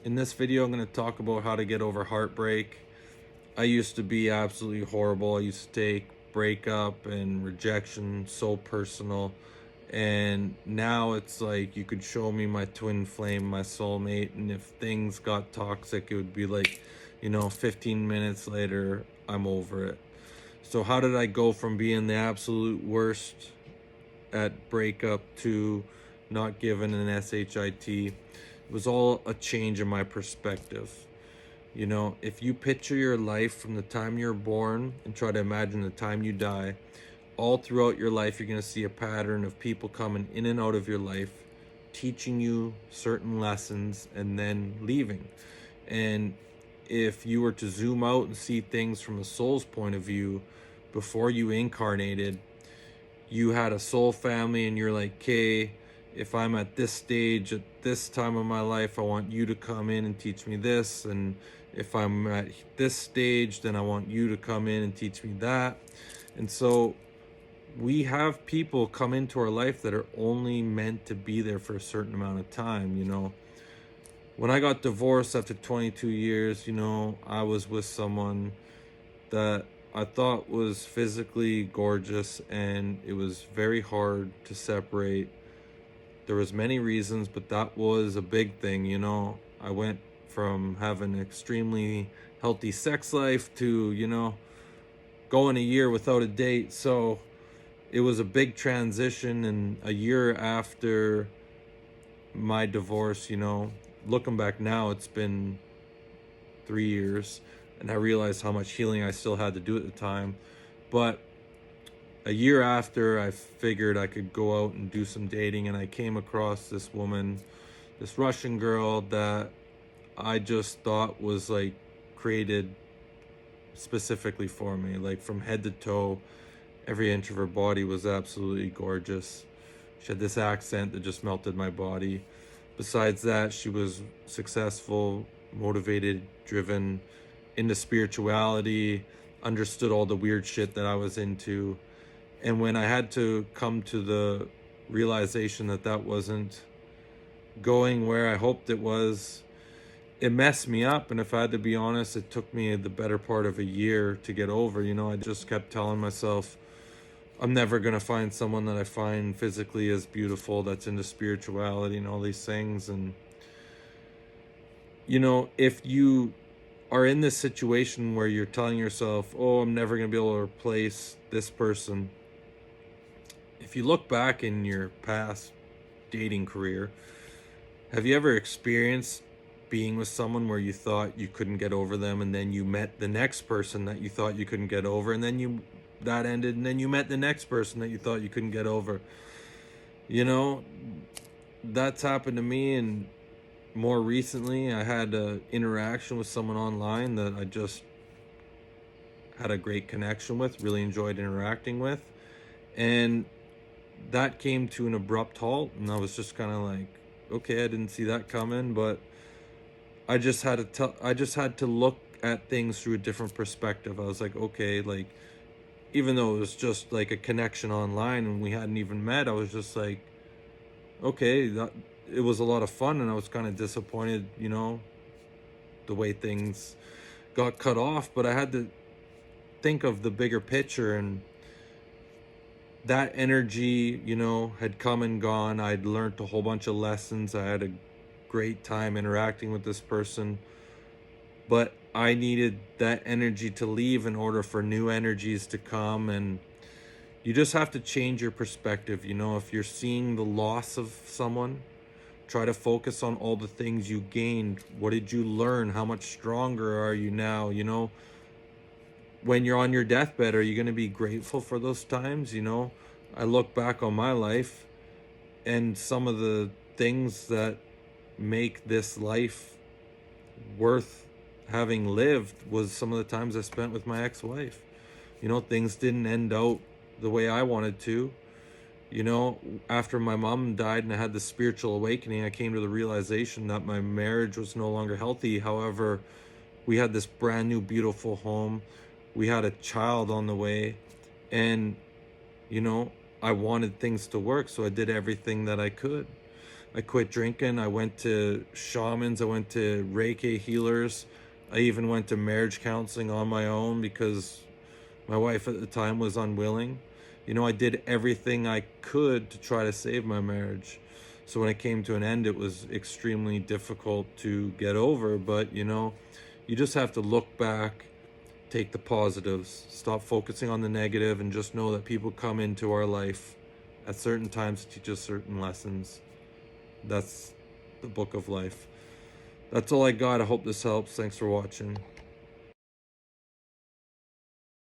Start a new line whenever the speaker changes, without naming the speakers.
In this video, I'm going to talk about how to get over heartbreak. I used to be absolutely horrible. I used to take breakup and rejection so personal. And now it's like you could show me my twin flame, my soulmate, and if things got toxic, it would be like, 15 minutes later, I'm over it. So, how did I go from being the absolute worst at breakup to not given an SHIT? It was all a change in my perspective. If you picture your life from the time you're born and try to imagine the time you die, all throughout your life, you're going to see a pattern of people coming in and out of your life, teaching you certain lessons, and then leaving. And if you were to zoom out and see things from a soul's point of view, before you incarnated, you had a soul family, and you're like, okay, if I'm at this stage at this time of my life, I want you to come in and teach me this. And if I'm at this stage, then I want you to come in and teach me that. And so we have people come into our life that are only meant to be there for a certain amount of time. When I got divorced after 22 years, I was with someone that I thought was physically gorgeous, and it was very hard to separate. There was many reasons, but that was a big thing. I went from having an extremely healthy sex life to, going a year without a date. So it was a big transition. And a year after my divorce, looking back now, it's been 3 years, and I realized how much healing I still had to do at the time. But a year after, I figured I could go out and do some dating, and I came across this woman, this Russian girl that I just thought was like created specifically for me. Like from head to toe, every inch of her body was absolutely gorgeous. She had this accent that just melted my body. Besides that, she was successful, motivated, driven, into spirituality, understood all the weird shit that I was into. And when I had to come to the realization that that wasn't going where I hoped it was, it messed me up. And if I had to be honest, it took me the better part of a year to get over. I just kept telling myself, I'm never going to find someone that I find physically as beautiful, that's into spirituality and all these things. And, if you are in this situation where you're telling yourself, oh, I'm never going to be able to replace this person, if you look back in your past dating career, have you ever experienced being with someone where you thought you couldn't get over them, and then you met the next person that you thought you couldn't get over, and then that ended, and then you met the next person that you thought you couldn't get over? That's happened to me. And more recently, I had an interaction with someone online that I just had a great connection with, really enjoyed interacting with, and that came to an abrupt halt. And I was just kind of like, okay, I didn't see that coming. But I just had to look at things through a different perspective. I was like, okay, like, even though it was just like a connection online and we hadn't even met, I was just like, okay, it was a lot of fun. And I was kind of disappointed, the way things got cut off. But I had to think of the bigger picture, and that energy, had come and gone. I'd learned a whole bunch of lessons. I had a great time interacting with this person, but I needed that energy to leave in order for new energies to come. And you just have to change your perspective. If you're seeing the loss of someone, try to focus on all the things you gained. What did you learn? How much stronger are you now? When you're on your deathbed, are you going to be grateful for those times? I look back on my life, and some of the things that make this life worth having lived was some of the times I spent with my ex-wife. Things didn't end out the way I wanted to. After my mom died and I had the spiritual awakening, I came to the realization that my marriage was no longer healthy. However, we had this brand new, beautiful home. We had a child on the way, and, I wanted things to work, so I did everything that I could. I quit drinking. I went to shamans. I went to Reiki healers. I even went to marriage counseling on my own because my wife at the time was unwilling. You know, I did everything I could to try to save my marriage. So when it came to an end, it was extremely difficult to get over. But, you know, you just have to look back, take the positives, stop focusing on the negative, and just know that people come into our life at certain times to teach us certain lessons. That's the book of life. That's all I got. I hope this helps. Thanks for watching.